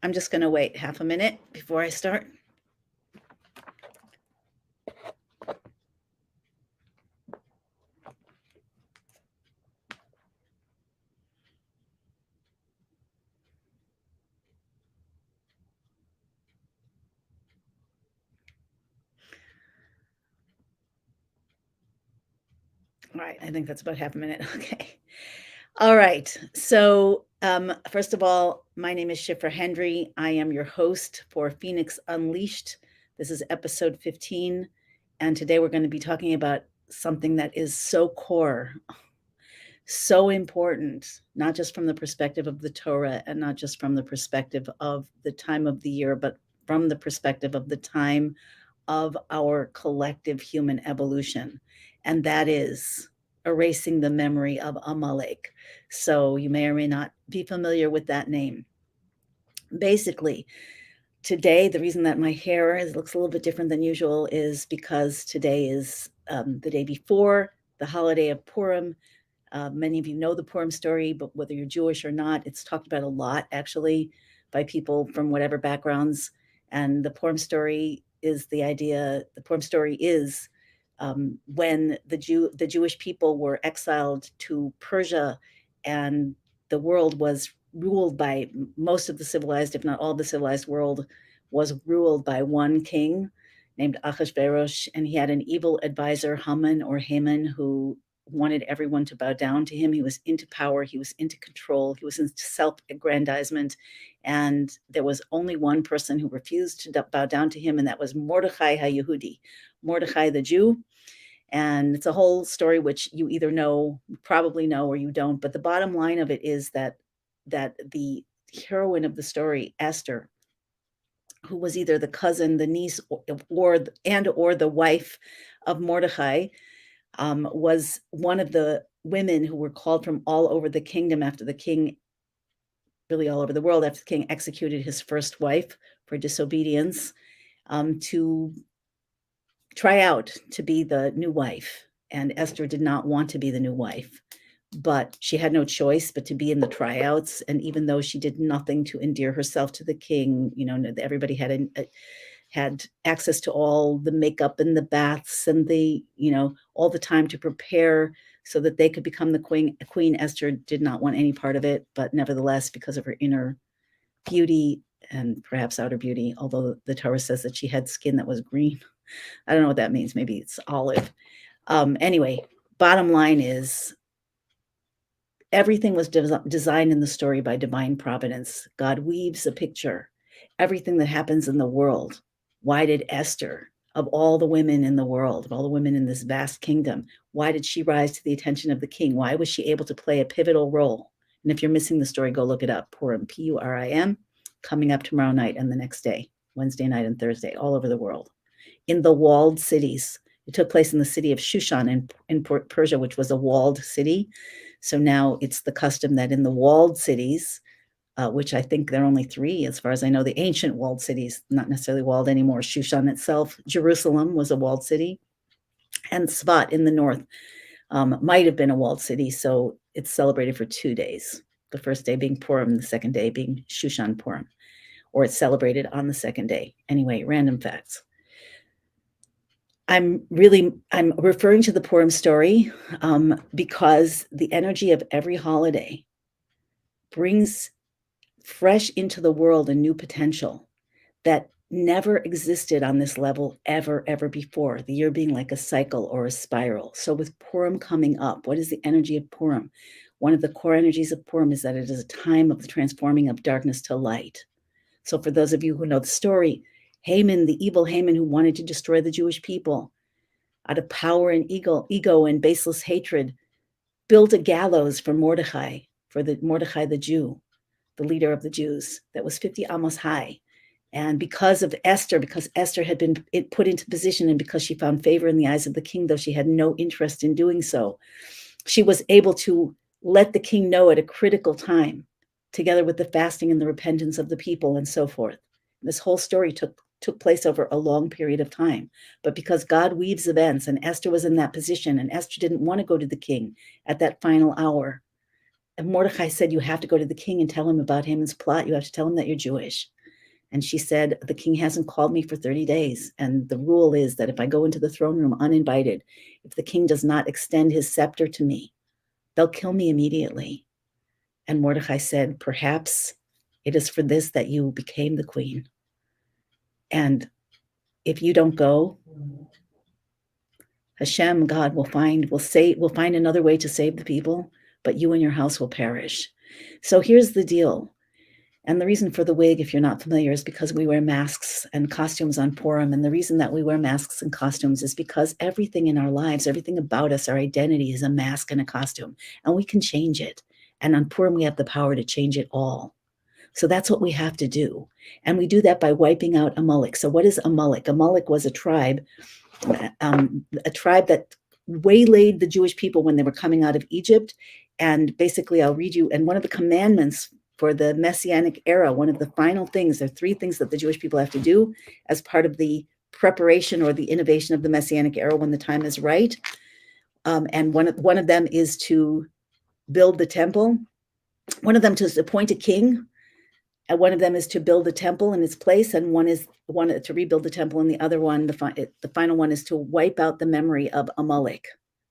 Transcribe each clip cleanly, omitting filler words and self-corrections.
I'm just going to wait half a minute before I start. All right, I think that's about half a minute. Okay. All right. So, first of all, my name is Shifra Hendry. I am your host for Phoenix Unleashed. This is episode 15. And today we're going to be talking about something that is so core, so important, not just from the perspective of the Torah and not just from the perspective of the time of the year, but from the perspective of the time of our collective human evolution. And that is erasing the memory of Amalek. So you may or may not be familiar with that name. Basically, today, the reason that my hair looks a little bit different than usual is because today is the day before the holiday of Purim. Many of you know the Purim story, but whether you're Jewish or not, it's talked about a lot actually by people from whatever backgrounds. And the Purim story is the Purim story is when the Jewish people were exiled to Persia, and the world was ruled by most of the civilized, if not all the civilized world, was ruled by one king named Achashverosh, and he had an evil advisor, Haman, who wanted everyone to bow down to him. He was into power, he was into control, he was into self-aggrandizement, and there was only one person who refused to bow down to him, and that was Mordechai HaYehudi, Mordechai the Jew. And it's a whole story which you either know, probably know, or you don't. But the bottom line of it is that the heroine of the story, Esther, who was either the cousin, the niece, or the wife of Mordechai, was one of the women who were called from all over the kingdom after the king, really all over the world, after the king executed his first wife for disobedience, to try out to be the new wife. And Esther did not want to be the new wife, but she had no choice but to be in the tryouts. And even though she did nothing to endear herself to the king, everybody had access to all the makeup and the baths and all the time to prepare so that they could become the queen. Queen Esther did not want any part of it, but nevertheless, because of her inner beauty and perhaps outer beauty, although the Torah says that she had skin that was green. I don't know what that means. Maybe it's olive. Anyway, bottom line is everything was designed in the story by divine providence. God weaves a picture. Everything that happens in the world. Why did Esther, of all the women in the world, of all the women in this vast kingdom, why did she rise to the attention of the king? Why was she able to play a pivotal role? And if you're missing the story, go look it up. Purim, Purim, coming up tomorrow night and the next day, Wednesday night and Thursday, all over the world. In the walled cities. It took place in the city of Shushan in Persia, which was a walled city. So now it's the custom that in the walled cities, which I think there are only three, as far as I know, the ancient walled cities, not necessarily walled anymore. Shushan itself, Jerusalem was a walled city, and Svat in the north might have been a walled city. So it's celebrated for 2 days. The first day being Purim, the second day being Shushan Purim, or it's celebrated on the second day. Anyway, random facts. I'm referring to the Purim story because the energy of every holiday brings fresh into the world a new potential that never existed on this level ever before, the year being like a cycle or a spiral. So with Purim coming up, what is the energy of Purim? One of the core energies of Purim is that it is a time of the transforming of darkness to light. So for those of you who know the story, Haman, the evil Haman who wanted to destroy the Jewish people, out of power and ego and baseless hatred, built a gallows for Mordechai, Mordechai the Jew, the leader of the Jews, that was 50 amos high. And because Esther had been put into position, and because she found favor in the eyes of the king, though she had no interest in doing so, she was able to let the king know at a critical time, together with the fasting and the repentance of the people and so forth. This whole story took place over a long period of time. But because God weaves events, and Esther was in that position, and Esther didn't want to go to the king at that final hour, And Mordecai said, you have to go to the king and tell him about Haman's plot. You have to tell him that you're Jewish. And she said, the king hasn't called me for 30 days. And the rule is that if I go into the throne room uninvited, if the king does not extend his scepter to me, they'll kill me immediately. And Mordecai said, perhaps it is for this that you became the queen. And if you don't go, Hashem, God, will find another way to save the people, but you and your house will perish. So here's the deal. And the reason for the wig, if you're not familiar, is because we wear masks and costumes on Purim. And the reason that we wear masks and costumes is because everything in our lives, everything about us, our identity is a mask and a costume, and we can change it. And on Purim, we have the power to change it all. So that's what we have to do. And we do that by wiping out Amalek. So what is Amalek? Amalek was a tribe that waylaid the Jewish people when they were coming out of Egypt. And basically, I'll read you, and one of the commandments for the Messianic era, one of the final things, there are 3 things that the Jewish people have to do as part of the preparation or the innovation of the Messianic era when the time is right. And one of them is to build the temple. One of them is to appoint a king. And one of them is to build the temple in its place, and one to rebuild the temple, and the other one, the final one, is to wipe out the memory of Amalek.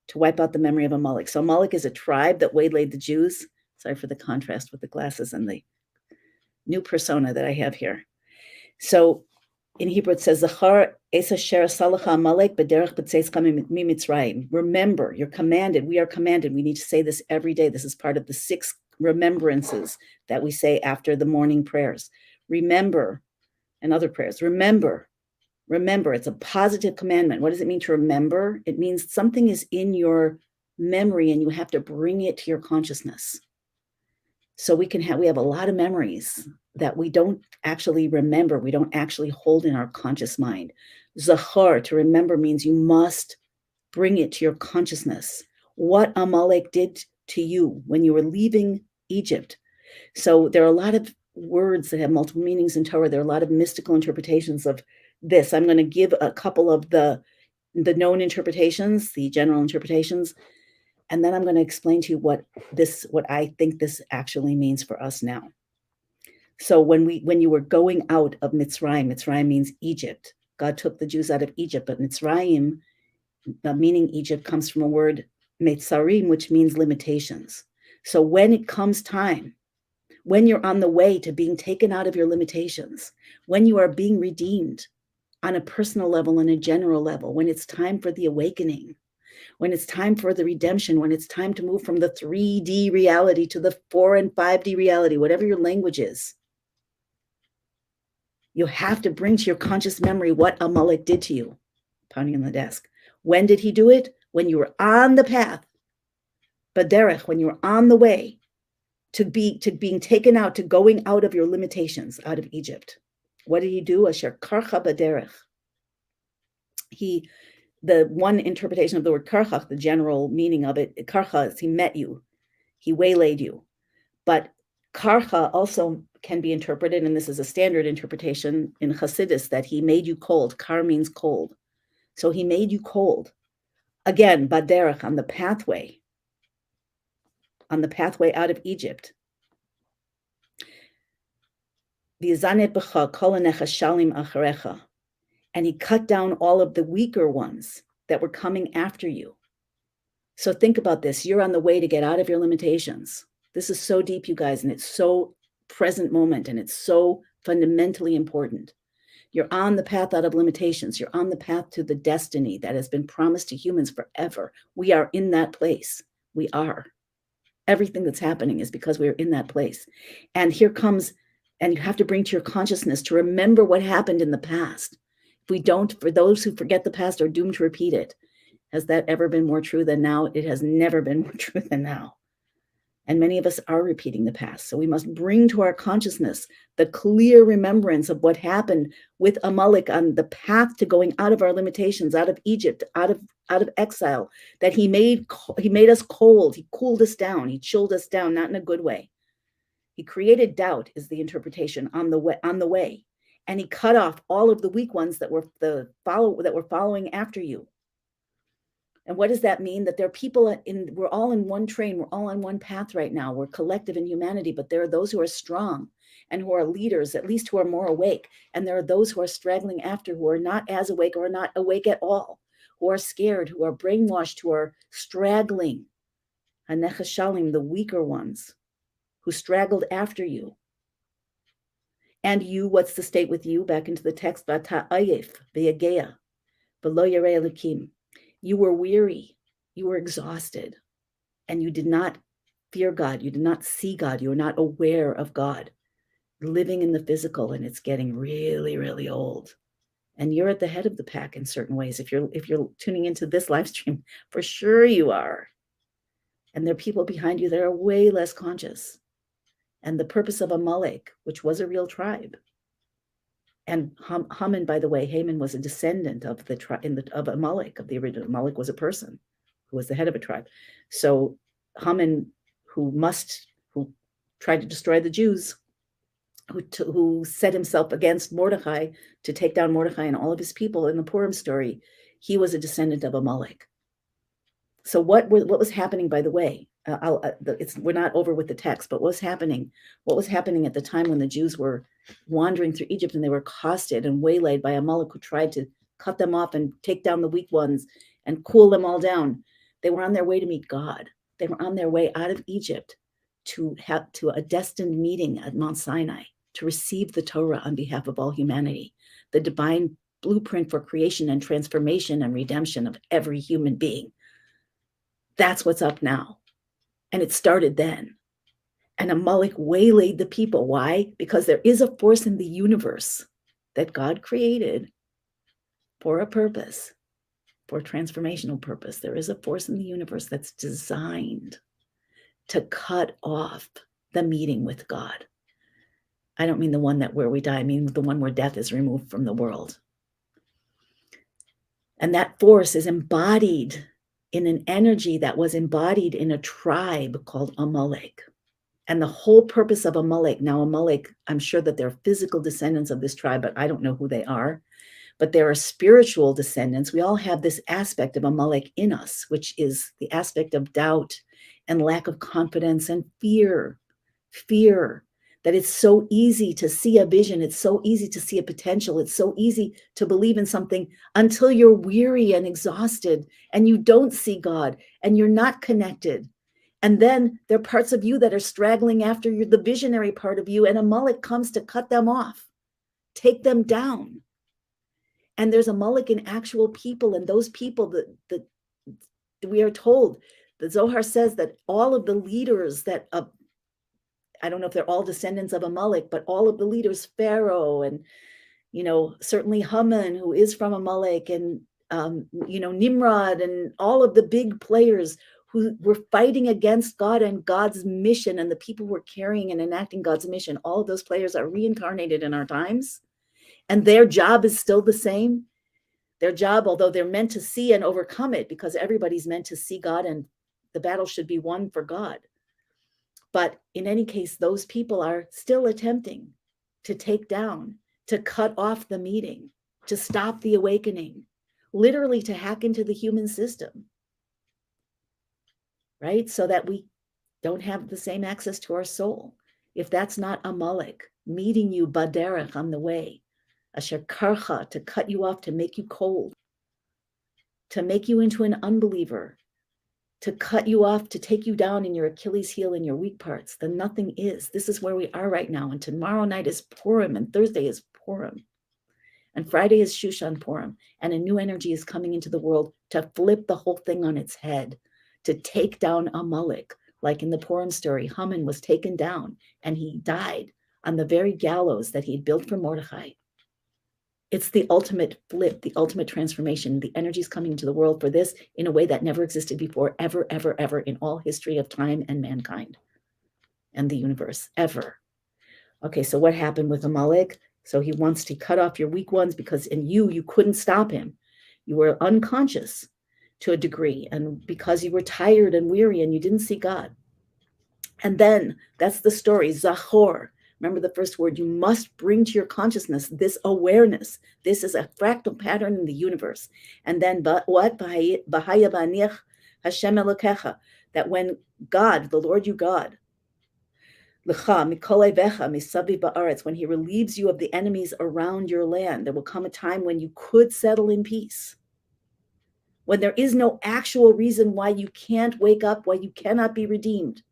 To wipe out the memory of Amalek. So Amalek is a tribe that waylaid the Jews. Sorry for the contrast with the glasses and the new persona that I have here. So in Hebrew it says, "Zachar es asher salacha Amalek b'derech b'tzeitzcha miMitzrayim." Remember, you're commanded. We are commanded. We need to say this every day. This is part of the 6 remembrances that we say after the morning prayers. Remember, and other prayers. Remember. It's a positive commandment. What does it mean to remember? It means something is in your memory and you have to bring it to your consciousness. So we have a lot of memories that we don't actually remember. We don't actually hold in our conscious mind. Zachar, to remember, means you must bring it to your consciousness. What Amalek did to you when you were leaving Egypt. So there are a lot of words that have multiple meanings in Torah. There are a lot of mystical interpretations of this. I'm going to give a couple of the known interpretations, the general interpretations, and then I'm going to explain to you what I think this actually means for us now. So when you were going out of Mitzrayim means Egypt. God took the Jews out of Egypt, but Mitzrayim, meaning Egypt, comes from a word Metzarim, which means limitations. So when it comes time, when you're on the way to being taken out of your limitations, when you are being redeemed on a personal level and a general level, when it's time for the awakening, when it's time for the redemption, when it's time to move from the 3D reality to the 4 and 5D reality, whatever your language is, you have to bring to your conscious memory what Amalek did to you, pounding on the desk. When did he do it? When you were on the path, Baderech, when you were on the way to being taken out, to going out of your limitations, out of Egypt. What did he do? Asher karcha baderech. The one interpretation of the word karcha, the general meaning of it, karcha is he met you, he waylaid you. But karcha also can be interpreted, and this is a standard interpretation in Hasidus, that he made you cold. Kar means cold. So he made you cold. Again, baderech, on the pathway out of Egypt. And he cut down all of the weaker ones that were coming after you. So think about this. You're on the way to get out of your limitations. This is so deep, you guys, and it's so present moment, and it's so fundamentally important. You're on the path out of limitations. You're on the path to the destiny that has been promised to humans forever. We are in that place. We are. Everything that's happening is because we're in that place. And here comes, and you have to bring to your consciousness to remember what happened in the past. If we don't, for those who forget the past are doomed to repeat it. Has that ever been more true than now? It has never been more true than now. And many of us are repeating the past. So we must bring to our consciousness the clear remembrance of what happened with Amalek on the path to going out of our limitations, out of Egypt, out of exile, that he made us cold. He cooled us down. He chilled us down, not in a good way. He created doubt, is the interpretation, on the way. And he cut off all of the weak ones that were following after you. And what does that mean? That there are people we're all in one train, we're all on one path right now. We're collective in humanity, but there are those who are strong and who are leaders, at least who are more awake. And there are those who are straggling after, who are not as awake or not awake at all, who are scared, who are brainwashed, who are straggling. Hanechashalim, the weaker ones, who straggled after you. And you, what's the state with you? Back into the text, Vata ayef, v'yagea, v'lo yarei elokim. You were weary, you were exhausted, and you did not fear God. You did not see God. You were not aware of God. Living in the physical, and it's getting really, really old. And you're at the head of the pack in certain ways. If you're tuning into this live stream, for sure you are. And there are people behind you that are way less conscious. And the purpose of Amalek, which was a real tribe. And Haman, by the way, Haman was a descendant of of Amalek, of the original. Amalek was a person who was the head of a tribe. So Haman, who tried to destroy the Jews, who set himself against Mordechai to take down Mordechai and all of his people in the Purim story, he was a descendant of Amalek. So what was happening, by the way? We're not over with the text, but what was happening at the time when the Jews were wandering through Egypt and they were accosted and waylaid by Amalek, who tried to cut them off and take down the weak ones and cool them all down? They were on their way to meet God. They were on their way out of Egypt to a destined meeting at Mount Sinai to receive the Torah on behalf of all humanity, the divine blueprint for creation and transformation and redemption of every human being. That's what's up now. And it started then. And Amalek waylaid the people. Why? Because there is a force in the universe that God created for a purpose, for a transformational purpose. There is a force in the universe that's designed to cut off the meeting with God. I don't mean the one where we die. I mean the one where death is removed from the world. And that force is embodied in an energy that was embodied in a tribe called Amalek. And the whole purpose of Amalek, now Amalek, I'm sure that they're physical descendants of this tribe, but I don't know who they are. But there are spiritual descendants. We all have this aspect of Amalek in us, which is the aspect of doubt and lack of confidence and fear, that it's so easy to see a vision. It's so easy to see a potential. It's so easy to believe in something until you're weary and exhausted and you don't see God and you're not connected. And then there are parts of you that are straggling after the visionary part of you, and Amalek comes to cut them off, take them down. And there's Amalek in actual people, and those people that we are told, the Zohar says that all of the leaders that I don't know if they're all descendants of Amalek, but all of the leaders, Pharaoh and, certainly Haman, who is from Amalek, and, Nimrod and all of the big players who were fighting against God and God's mission, and the people who were carrying and enacting God's mission. All of those players are reincarnated in our times, and their job is still the same. Their job, although they're meant to see and overcome it, because everybody's meant to see God and the battle should be won for God. But in any case, those people are still attempting to take down, to cut off the meeting, to stop the awakening, literally to hack into the human system, right? So that we don't have the same access to our soul. If that's not Amalek meeting you baderech, on the way, asher karcha, to cut you off, to make you cold, to make you into an unbeliever, to cut you off, to take you down in your Achilles heel and your weak parts, then nothing is. This is where we are right now. And tomorrow night is Purim, and Thursday is Purim, and Friday is Shushan Purim. And a new energy is coming into the world to flip the whole thing on its head, to take down Amalek. Like in the Purim story, Haman was taken down and he died on the very gallows that he had built for Mordechai. It's the ultimate flip, the ultimate transformation. The energy is coming into the world for this in a way that never existed before, ever, ever, ever, in all history of time and mankind and the universe, ever. Okay, so what happened with Amalek? So he wants to cut off your weak ones because you couldn't stop him. You were unconscious to a degree, and because you were tired and weary and you didn't see God. And then that's the story, Zachor, Remember the first word, you must bring to your consciousness this awareness. This is a fractal pattern in the universe. And then what? Bahaya baniach Hashem Elokecha, that when God, the Lord you God, L'cha mikol ovecha misaviv ba'aretz, when he relieves you of the enemies around your land, there will come a time when you could settle in peace. When there is no actual reason why you can't wake up, why you cannot be redeemed,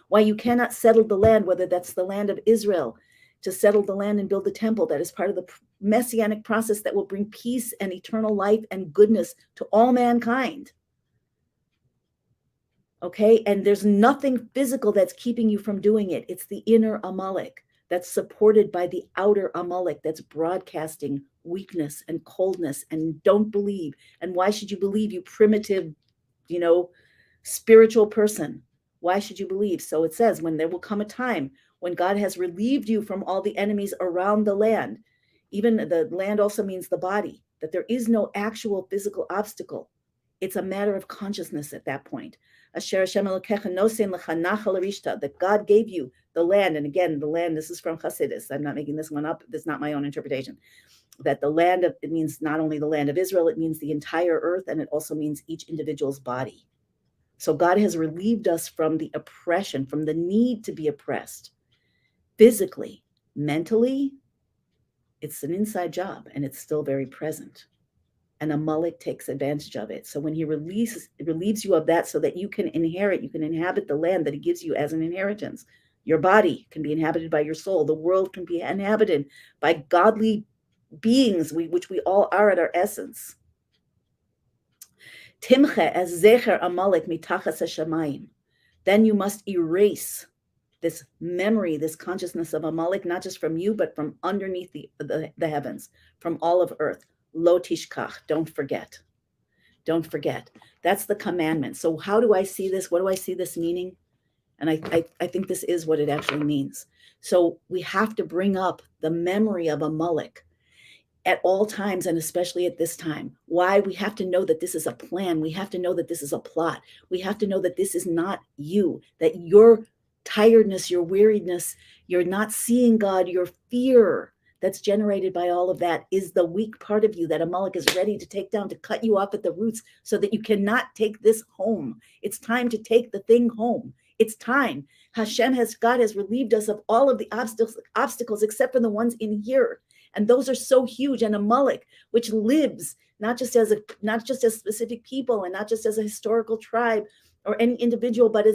why you cannot settle the land, whether that's the land of Israel, to settle the land and build the temple that is part of the messianic process that will bring peace and eternal life and goodness to all mankind. Okay, and there's nothing physical that's keeping you from doing it. It's the inner Amalek that's supported by the outer Amalek that's broadcasting weakness and coldness and don't believe. And why should you believe, you primitive, spiritual person? Why should you believe? So it says, when there will come a time when God has relieved you from all the enemies around the land, even the land also means the body, that there is no actual physical obstacle. It's a matter of consciousness at that point. That God gave you the land. And again, the land, this is from Hasidus. I'm not making this one up. This is not my own interpretation. That the land of, it means not only the land of Israel, it means the entire earth, and it also means each individual's body. So God has relieved us from the oppression, from the need to be oppressed. Physically, mentally, it's an inside job, and it's still very present. And Amalek takes advantage of it. So when he relieves you of that so that you can inhabit the land that he gives you as an inheritance. Your body can be inhabited by your soul. The world can be inhabited by godly beings, which we all are at our essence. Timche as zecher Amalek mitachas hashamayim. Then you must erase this memory, this consciousness of Amalek, not just from you, but from underneath the heavens, from all of earth. Lo tishkach, don't forget. Don't forget. That's the commandment. So how do I see this? What do I see this meaning? And I think this is what it actually means. So we have to bring up the memory of Amalek at all times, and especially at this time. Why? We have to know that this is a plan. We have to know that this is a plot. We have to know that this is not you, that your tiredness, your weariness, you're not seeing God, your fear that's generated by all of that is the weak part of you that Amalek is ready to take down, to cut you off at the roots so that you cannot take this home. It's time to take the thing home. It's time. God has relieved us of all of the obstacles except for the ones in here. And those are so huge. And Amalek, which lives not just as specific people and not just as a historical tribe or any individual, but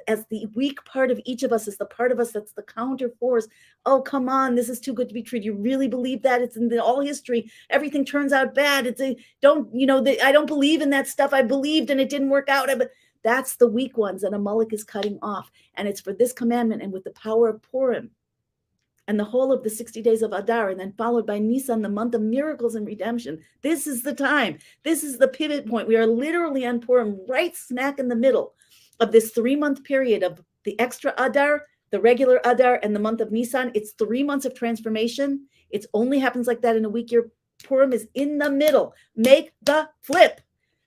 as the weak part of each of us, is the part of us that's the counter force. Oh, come on, this is too good to be true. Do you really believe that? It's in all history. Everything turns out bad. I don't believe in that stuff. I believed and it didn't work out. But that's the weak ones that Amalek is cutting off. And it's for this commandment and with the power of Purim and the whole of the 60 days of Adar, and then followed by Nisan, the month of miracles and redemption. This is the time. This is the pivot point. We are literally on Purim, right smack in the middle of this 3-month period of the extra Adar, the regular Adar, and the month of Nisan. It's 3 months of transformation. It only happens like that in a week year. Purim is in the middle. Make the flip.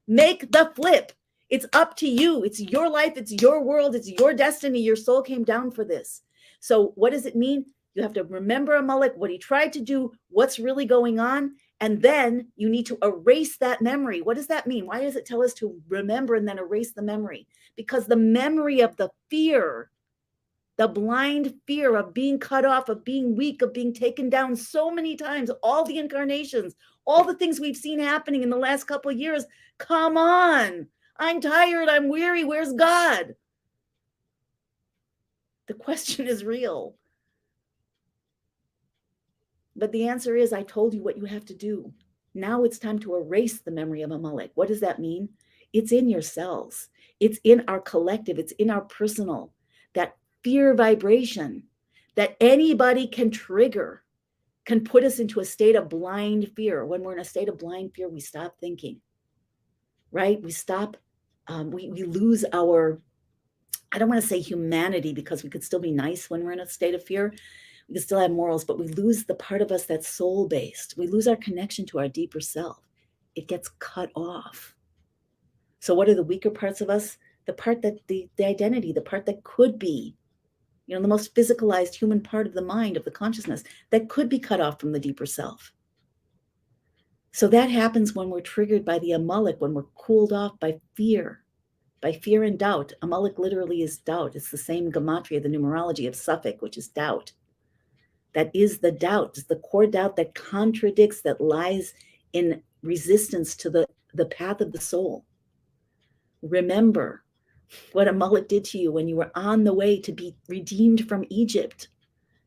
Make the flip. It's up to you. It's your life. It's your world. It's your destiny. Your soul came down for this. So what does it mean? You have to remember Amalek, what he tried to do, what's really going on, and then you need to erase that memory. What does that mean? Why does it tell us to remember and then erase the memory? Because the memory of the fear, the blind fear of being cut off, of being weak, of being taken down so many times, all the incarnations, all the things we've seen happening in the last couple of years. Come on, I'm tired, I'm weary, where's God? The question is real. But the answer is, I told you what you have to do. Now it's time to erase the memory of Amalek. What does that mean? It's in your cells. It's in our collective. It's in our personal. That fear vibration that anybody can trigger can put us into a state of blind fear. When we're in a state of blind fear, we stop thinking, right? We stop, we lose our, I don't want to say humanity, because we could still be nice when we're in a state of fear. We can still have morals, but we lose the part of us that's soul-based. We lose our connection to our deeper self. It gets cut off. So what are the weaker parts of us? The part that the identity, the part that could be, the most physicalized human part of the mind, of the consciousness, that could be cut off from the deeper self. So that happens when we're triggered by the Amalek, when we're cooled off by fear and doubt. Amalek literally is doubt. It's the same gematria, the numerology of Suffolk, which is doubt. That is the doubt. It's the core doubt that contradicts, that lies in resistance to the path of the soul. Remember what Amalek did to you when you were on the way to be redeemed from Egypt.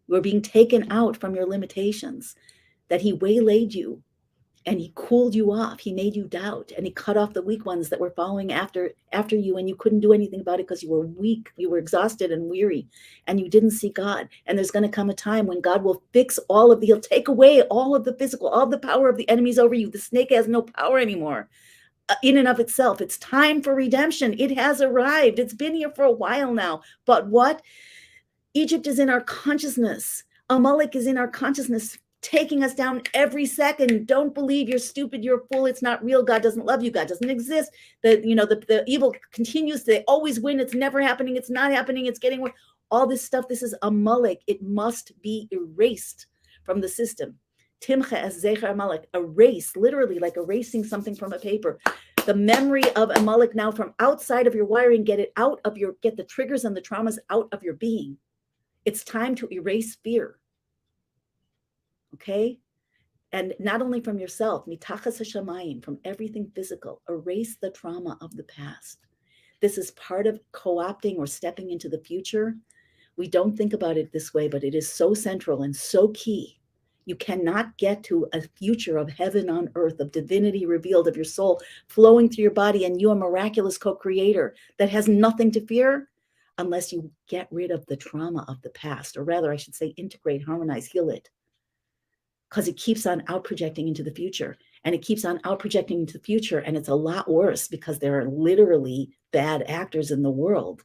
You were being taken out from your limitations, that he waylaid you and he cooled you off. He made you doubt, and he cut off the weak ones that were following after you, and you couldn't do anything about it because you were weak, you were exhausted and weary, and you didn't see God. And there's going to come a time when God will fix he'll take away all of the physical, all of the power of the enemies over you. The snake has no power anymore in and of itself. It's time for redemption. It has arrived. It's been here for a while now. But what? Egypt is in our consciousness. Amalek is in our consciousness, taking us down every second. Don't believe, you're stupid, you're a fool, it's not real, God doesn't love you, God doesn't exist. The evil continues, they always win, it's never happening, it's not happening, it's getting worse. All this stuff, this is Amalek. It must be erased from the system. Timcha as Zecher Amalek, erase, literally like erasing something from a paper. The memory of Amalek now from outside of your wiring, get the triggers and the traumas out of your being. It's time to erase fear. Okay? And not only from yourself, mitachas hashamayim, from everything physical, erase the trauma of the past. This is part of co-opting or stepping into the future. We don't think about it this way, but it is so central and so key. You cannot get to a future of heaven on earth, of divinity revealed, of your soul flowing through your body, and you a miraculous co-creator that has nothing to fear, unless you get rid of the trauma of the past, or rather, I should say, integrate, harmonize, heal it. Because it keeps on out projecting into the future, and it keeps on out projecting into the future, and it's a lot worse because there are literally bad actors in the world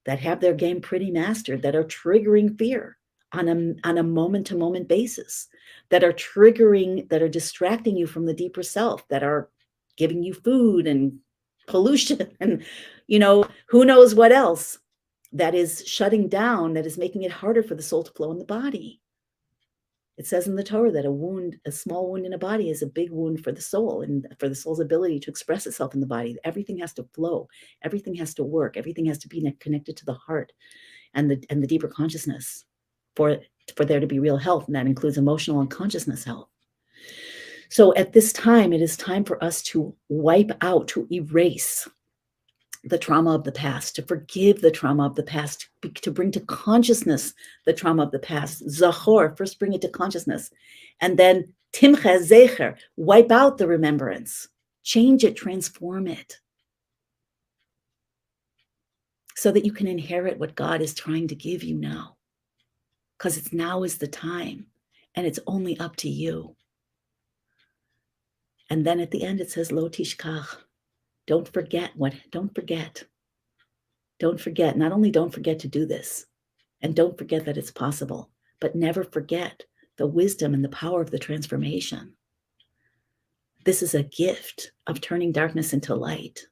that have their game pretty mastered, that are triggering fear on a moment-to-moment basis, that are distracting you from the deeper self, that are giving you food and pollution and who knows what else, that is shutting down, that is making it harder for the soul to flow in the body. It says in the Torah that a small wound in a body is a big wound for the soul, and for the soul's ability to express itself in the body. Everything has to flow. Everything has to work. Everything has to be connected to the heart and the deeper consciousness for there to be real health, and that includes emotional and consciousness health. So at this time, it is time for us to wipe out, to erase the trauma of the past, to forgive the trauma of the past, to bring to consciousness the trauma of the past. Zachor, first bring it to consciousness. And then timcha zecher, wipe out the remembrance. Change it, transform it. So that you can inherit what God is trying to give you now. Because now is the time, and it's only up to you. And then at the end it says, lo tishkach. Don't forget. Not only don't forget to do this, and don't forget that it's possible, but never forget the wisdom and the power of the transformation. This is a gift of turning darkness into light.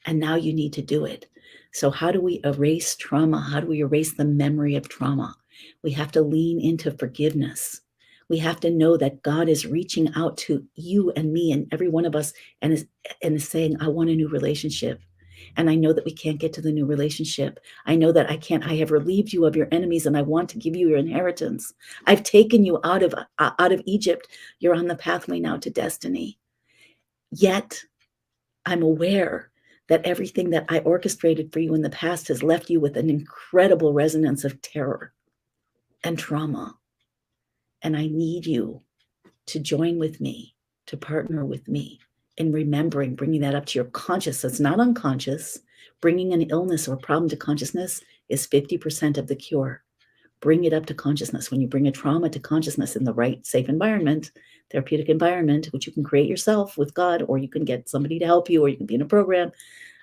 And now you need to do it. So how do we erase trauma? How do we erase the memory of trauma? We have to lean into forgiveness. We have to know that God is reaching out to you and me and every one of us and is saying, I want a new relationship. And I know that we can't get to the new relationship. I know that I have relieved you of your enemies, and I want to give you your inheritance. I've taken you out of Egypt. You're on the pathway now to destiny. Yet I'm aware that everything that I orchestrated for you in the past has left you with an incredible resonance of terror and trauma. And I need you to join with me, to partner with me in remembering, bringing that up to your conscious. It's not unconscious. Bringing an illness or problem to consciousness is 50% of the cure. Bring it up to consciousness. When you bring a trauma to consciousness in the right, safe environment, therapeutic environment, which you can create yourself with God, or you can get somebody to help you, or you can be in a program.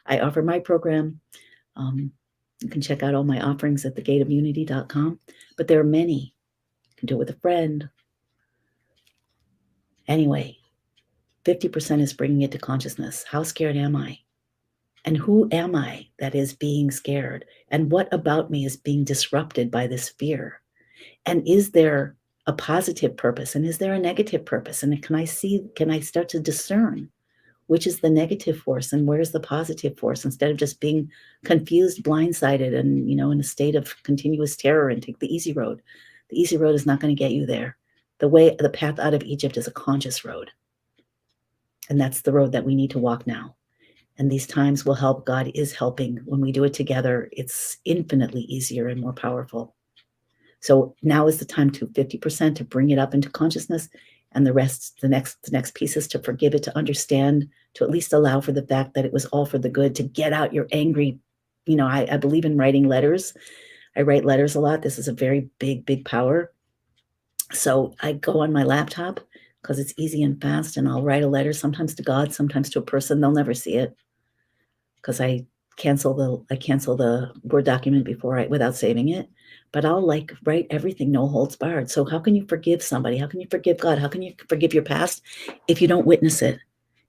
I offer my program. You can check out all my offerings at thegateofunity.com. But there are many. You can do it with a friend. Anyway, 50% is bringing it to consciousness. How scared am I? And who am I that is being scared? And what about me is being disrupted by this fear? And is there a positive purpose? And is there a negative purpose? And can I start to discern which is the negative force and where's the positive force, instead of just being confused, blindsided, and in a state of continuous terror and take the easy road? The easy road is not going to get you there. The path out of Egypt is a conscious road. And that's the road that we need to walk now. And these times will help. God is helping. When we do it together, it's infinitely easier and more powerful. So now is the time to 50% to bring it up into consciousness, and the rest, the next piece is to forgive it, to understand, to at least allow for the fact that it was all for the good, to get out your angry. I believe in writing letters. I write letters a lot. This is a very big power. So I go on my laptop because it's easy and fast, and I'll write a letter, sometimes to God, sometimes to a person. They'll never see it because I cancel the Word document without saving it. But I'll write everything, no holds barred. So how can you forgive somebody? How can you forgive God? How can you forgive your past if you don't witness it?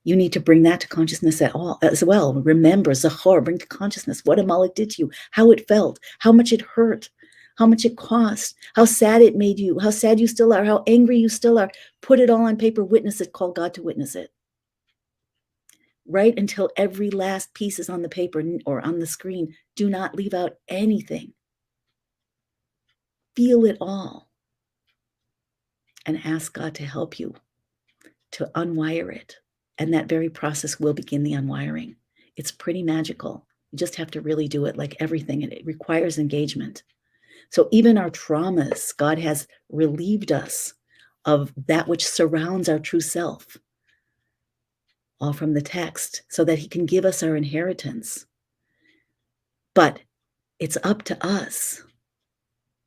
You need to bring that to consciousness as well. Remember, Zachor, bring to consciousness what Amalek did to you, how it felt, how much it hurt, how much it cost, how sad it made you, how sad you still are, how angry you still are. Put it all on paper, witness it, call God to witness it. Right until every last piece is on the paper or on the screen. Do not leave out anything. Feel it all. And ask God to help you to unwire it. And that very process will begin the unwiring. It's pretty magical. You just have to really do it, like everything. And it requires engagement. So even our traumas, God has relieved us of that which surrounds our true self, all from the text, so that he can give us our inheritance. But it's up to us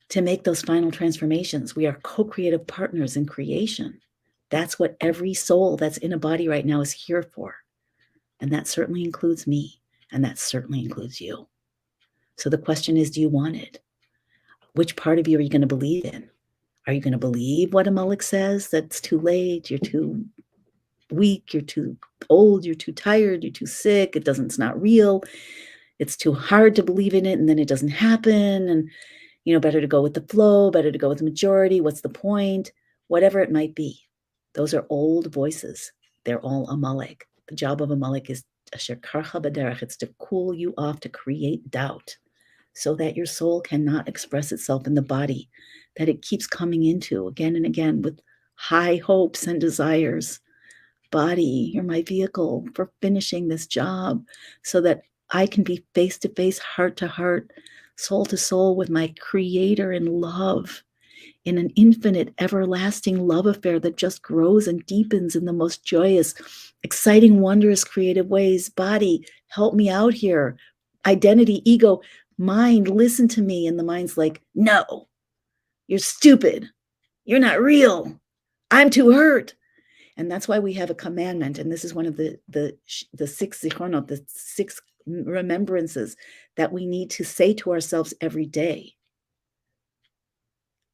to make those final transformations. We are co-creative partners in creation. That's what every soul that's in a body right now is here for. And that certainly includes me. And that certainly includes you. So the question is, do you want it? Which part of you are you going to believe in? Are you going to believe what Amalek says? That's too late. You're too weak. You're too old. You're too tired. You're too sick. It's not real. It's too hard to believe in it. And then it doesn't happen. And, better to go with the flow, better to go with the majority. What's the point? Whatever it might be. Those are old voices. They're all Amalek. The job of Amalek is asher karcha b'derech. It's to cool you off, to create doubt, so that your soul cannot express itself in the body that it keeps coming into again and again with high hopes and desires. Body, you're my vehicle for finishing this job so that I can be face to face, heart to heart, soul to soul with my Creator in love, in an infinite, everlasting love affair that just grows and deepens in the most joyous, exciting, wondrous, creative ways. Body, help me out here. Identity, ego, mind, listen to me. And the mind's like, no, you're stupid. You're not real. I'm too hurt. And that's why we have a commandment. And this is one of the six zichronot, the 6 remembrances that we need to say to ourselves every day.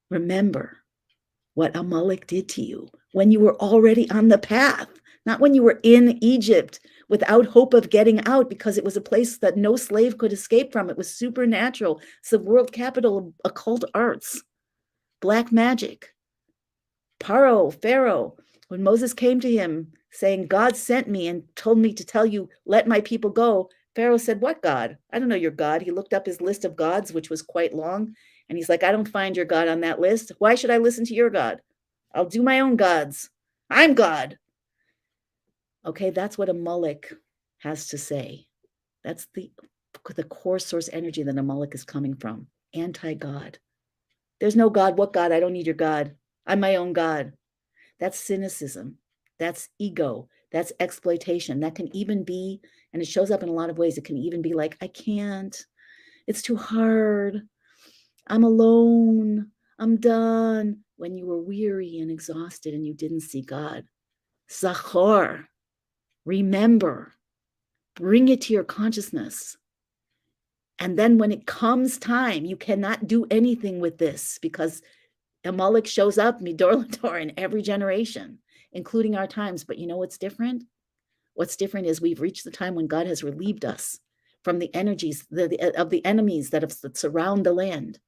Remember what Amalek did to you when you were already on the path, not when you were in Egypt without hope of getting out, because it was a place that no slave could escape from. It was supernatural. It's the world capital of occult arts, black magic. Pharaoh, when Moses came to him saying, God sent me and told me to tell you, let my people go. Pharaoh said, what God? I don't know your God. He looked up his list of gods, which was quite long. And he's like, I don't find your God on that list. Why should I listen to your God? I'll do my own gods. I'm God. Okay, that's what Amalek has to say. That's the core source energy that Amalek is coming from. Anti-God. There's no God. What God? I don't need your God. I'm my own God. That's cynicism. That's ego. That's exploitation. That can even be, and it shows up in a lot of ways, it can even be like, I can't. It's too hard. I'm alone. I'm done. When you were weary and exhausted and you didn't see God. Zachor. Remember. Bring it to your consciousness. And then when it comes time, you cannot do anything with this because Amalek shows up midor lador in every generation, including our times. But you know what's different? What's different is we've reached the time when God has relieved us from the energies of the enemies that surround the land,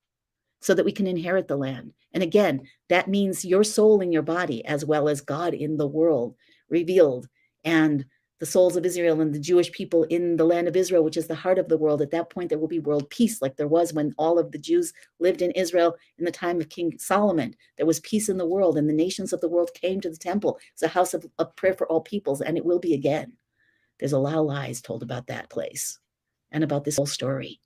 so that we can inherit the land. And again, that means your soul in your body, as well as God in the world revealed, and the souls of Israel and the Jewish people in the land of Israel, which is the heart of the world. At that point, there will be world peace, like there was when all of the Jews lived in Israel in the time of King Solomon. There was peace in the world, and the nations of the world came to the temple. It's a house of prayer for all peoples, and it will be again. There's a lot of lies told about that place and about this whole story.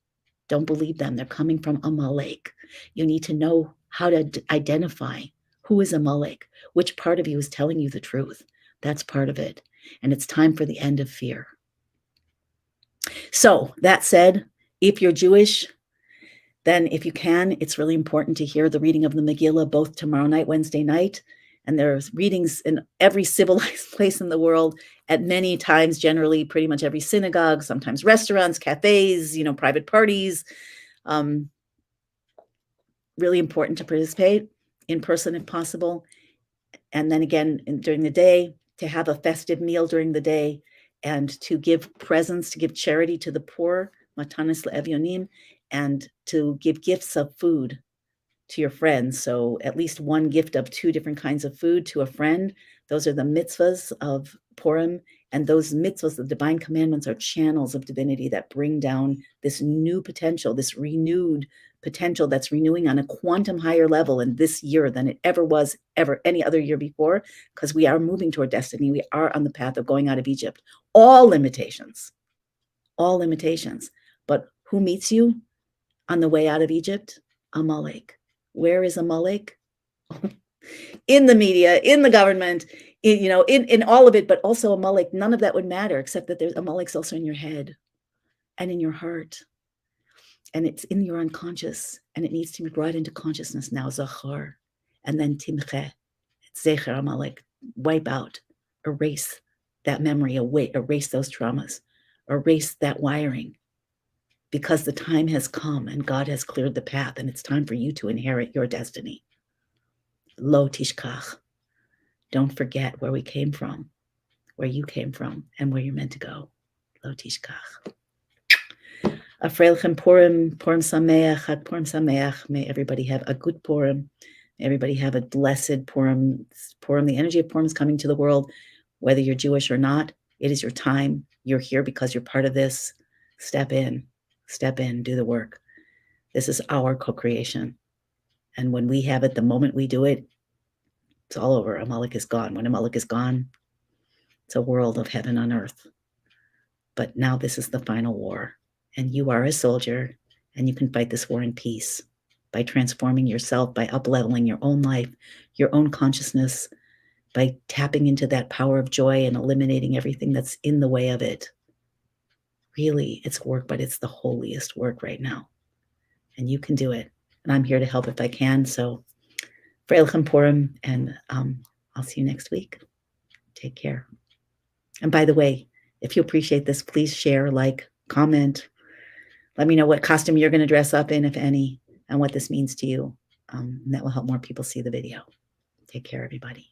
Don't believe them. They're coming from Amalek. You need to know how to identify who is Amalek, which part of you is telling you the truth. That's part of it. And it's time for the end of fear. So that said, if you're Jewish, then if you can, it's really important to hear the reading of the Megillah both tomorrow night, Wednesday night, and there's readings in every civilized place in the world at many times, generally pretty much every synagogue, sometimes restaurants, cafes, private parties. Really important to participate in person if possible. And then again, during the day, to have a festive meal during the day, and to give presents, to give charity to the poor, matanis le'evyonim, and to give gifts of food to your friends. So at least one gift of 2 different kinds of food to a friend. Those are the mitzvahs of Purim. And those mitzvahs, the divine commandments, are channels of divinity that bring down this new potential, this renewed potential that's renewing on a quantum higher level in this year than it ever was any other year before, because we are moving toward destiny. We are on the path of going out of Egypt. All limitations. But who meets you on the way out of Egypt? Amalek. Where is Amalek? In the media, in the government, in all of it, but also Amalek. None of that would matter, except that there's Amalek's also in your head and in your heart. And it's in your unconscious, and it needs to be brought into consciousness now, Zachar, and then Timche, Zecher Amalek, wipe out, erase that memory away, erase those traumas, erase that wiring, because the time has come and God has cleared the path, and it's time for you to inherit your destiny. Lo tishkach. Don't forget where we came from, where you came from, and where you're meant to go. Lo tishkach. Afreilchem Purim, Purim Sameach, Chag Purim Sameach. May everybody have a good Purim. May everybody have a blessed Purim. Purim, the energy of Purim is coming to the world, whether you're Jewish or not. It is your time. You're here because you're part of this. Step in, do the work. This is our co-creation. And when we have it, the moment we do it, it's all over. Amalek is gone. When Amalek is gone, it's a world of heaven on earth. But now this is the final war. And you are a soldier, and you can fight this war in peace by transforming yourself, by up-leveling your own life, your own consciousness, by tapping into that power of joy and eliminating everything that's in the way of it. Really, it's work, but it's the holiest work right now. And you can do it. And I'm here to help if I can. So, Freilichem Purim, and I'll see you next week. Take care. And by the way, if you appreciate this, please share, like, comment. Let me know what costume you're going to dress up in, if any, and what this means to you. And that will help more people see the video. Take care, everybody.